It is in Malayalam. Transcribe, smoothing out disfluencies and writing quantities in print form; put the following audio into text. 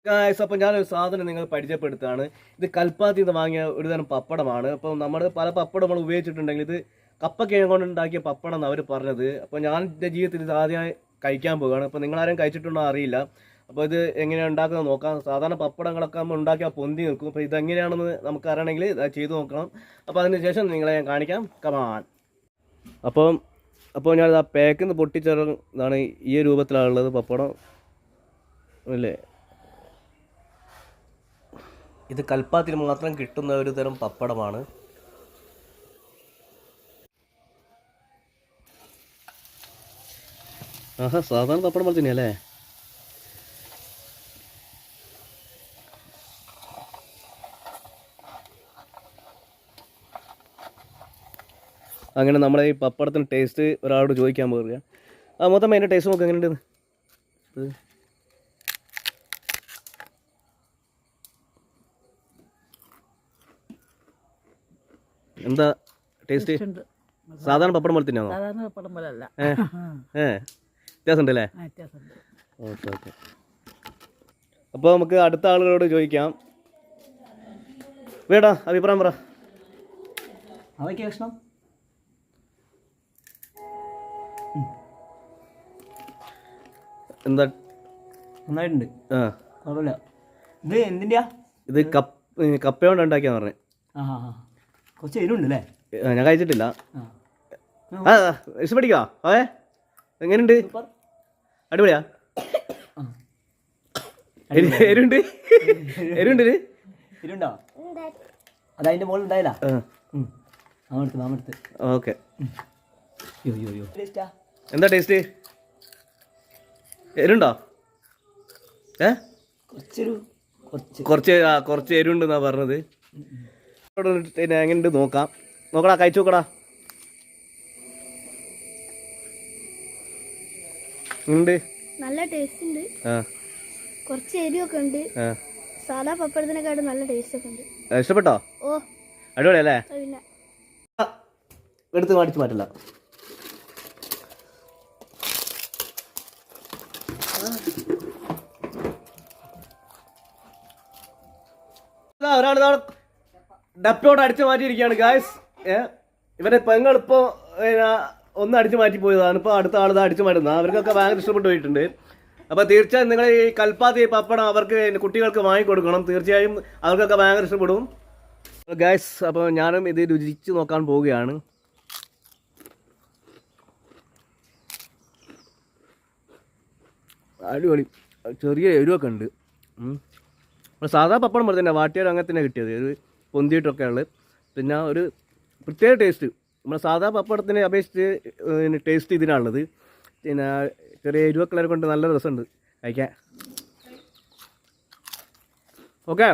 അപ്പോൾ ഞാനൊരു സാധനം നിങ്ങൾ പരിചയപ്പെടുത്തുകയാണ്. ഇത് കൽപ്പാത്തിയിൽ നിന്ന് വാങ്ങിയ ഒരു തരം പപ്പടമാണ്. അപ്പോൾ നമ്മൾ പല പപ്പടം നമ്മൾ ഉപയോഗിച്ചിട്ടുണ്ടെങ്കിൽ ഇത് കപ്പക്കിഴങ്ങ് കൊണ്ട് ഉണ്ടാക്കിയ പപ്പടം എന്ന് അവർ പറഞ്ഞത്. അപ്പോൾ ഞാൻ എൻ്റെ ജീവിതത്തിൽ ഇത് ആദ്യമായി കഴിക്കാൻ പോവുകയാണ്. അപ്പോൾ നിങ്ങളാരും കഴിച്ചിട്ടുണ്ടോ അറിയില്ല. അപ്പോൾ ഇത് എങ്ങനെയാണ് ഉണ്ടാക്കുന്നത് നോക്കാം. സാധാരണ പപ്പടങ്ങളൊക്കെ നമ്മൾ ഉണ്ടാക്കിയാൽ പൊന്തി നിൽക്കും. അപ്പോൾ ഇതെങ്ങനെയാണെന്ന് നമുക്ക് അറിയണമെങ്കിൽ ഇത് ചെയ്ത് നോക്കണം. അപ്പോൾ അതിന് ശേഷം നിങ്ങളെ ഞാൻ കാണിക്കാം. കമാൻ. അപ്പോൾ ഞാനിത് ആ പാക്കിൽ നിന്ന് പൊട്ടിച്ചെറുതാണ് ഈ രൂപത്തിലാണുള്ളത് പപ്പടം അല്ലേ. ഇത് കൽപ്പാത്തിൽ മാത്രം കിട്ടുന്ന ഒരു തരം പപ്പടമാണ്. ആഹാ, സാധാരണ പപ്പടം പോലെ തന്നെയല്ലേ. അങ്ങനെ നമ്മുടെ ഈ പപ്പടത്തിന് ടേസ്റ്റ് ഒരാളോട് ചോദിക്കാൻ പോകുക. മൊത്തം അതിൻ്റെ ടേസ്റ്റ് നോക്കുക എങ്ങനെയുണ്ടെന്ന്. എന്താ ടേസ്റ്റ്? സാധാരണ പപ്പടം പോലെ തന്നെയാണോ? വ്യത്യാസം ഉണ്ടല്ലേ? Okay okay. അപ്പോൾ നമുക്ക് അടുത്ത ആളുകളോട് ചോദിക്കാം. വേടാ അഭിപ്രായം പറ. അവയ്ക്ക് ഭക്ഷണം എന്താ? നന്നായിട്ടുണ്ട്. കുഴപ്പമില്ല. ഇത് എന്തിൻ്റെയാ? ഇത് കപ്പ കൊണ്ട് ഉണ്ടാക്കിയാന്ന് പറഞ്ഞേ. കുറച്ച് എരിവുണ്ട് അല്ലേ? ഞാൻ കഴിച്ചിട്ടില്ല. ഇഷ്ടപ്പെടിക്കാ? എങ്ങനെയുണ്ട്? അടിപൊളിയാ? എരുണ്ട് എരുണ്ട് എരുണ്ടോ? അതതിൻ്റെ മുകളിൽ ഉണ്ടായില്ല. ഓക്കെ. എന്താ ടേസ്റ്റ്? എരുണ്ടോ? കുറച്ച് എരുണ്ടെന്നാ പറഞ്ഞത്. എങ്ങനെയുണ്ട് നോക്കാം. നോക്കടാ, കഴിച്ചു നോക്കടാ. ഉണ്ട്, നല്ല ടേസ്റ്റ് ഉണ്ട്. കുറച്ച് എരിവൊക്കെ ഉണ്ട്. സാധാ പപ്പടത്തിനെക്കാട്ടും നല്ല ടേസ്റ്റ് ഒക്കെ ഉണ്ട്. ഇഷ്ടപ്പെട്ടോ? ഓ, അടിപൊളിയല്ലേ? എടുത്ത് മാറ്റിച്ച് മാറ്റില്ല. ഒരാൾ ഡപ്പോട് അടിച്ചു മാറ്റിയിരിക്കുകയാണ് ഗായ്സ്. ഇവരെ പെങ്ങളിപ്പോൾ ഒന്ന് അടിച്ചു മാറ്റി പോയതാണ്. ഇപ്പോൾ അടുത്ത ആൾ അടിച്ചു മാറ്റുന്നത്. അവർക്കൊക്കെ ഭയങ്കര ഇഷ്ടപ്പെട്ടു പോയിട്ടുണ്ട്. അപ്പോൾ തീർച്ചയായും നിങ്ങൾ ഈ കൽപ്പാത്തി പപ്പടം അവർക്ക് കുട്ടികൾക്ക് വാങ്ങിക്കൊടുക്കണം. തീർച്ചയായും അവർക്കൊക്കെ ഭയങ്കര ഇഷ്ടപ്പെടും ഗായ്സ്. അപ്പോൾ ഞാനും ഇത് രുചിച്ച് നോക്കാൻ പോവുകയാണ്. അടിപൊളി. ചെറിയ എരിവൊക്കെ ഉണ്ട്. സാധാ പപ്പടം പോലെ തന്നെ വാട്ടിയാൽ അങ്ങനെ തന്നെ കിട്ടിയത്. ഒരു പൊന്തിയിട്ടൊക്കെ ഉള്ളത്. പിന്നെ ഒരു പ്രത്യേക ടേസ്റ്റ്. നമ്മുടെ സാധാ പപ്പടത്തിനെ അപേക്ഷിച്ച് ടേസ്റ്റ് ഇതിനാണുള്ളത്. പിന്നെ ചെറിയ എരിവൊക്കെ കൊണ്ട് നല്ല രസമുണ്ട് കഴിക്കാൻ. ഓക്കെ.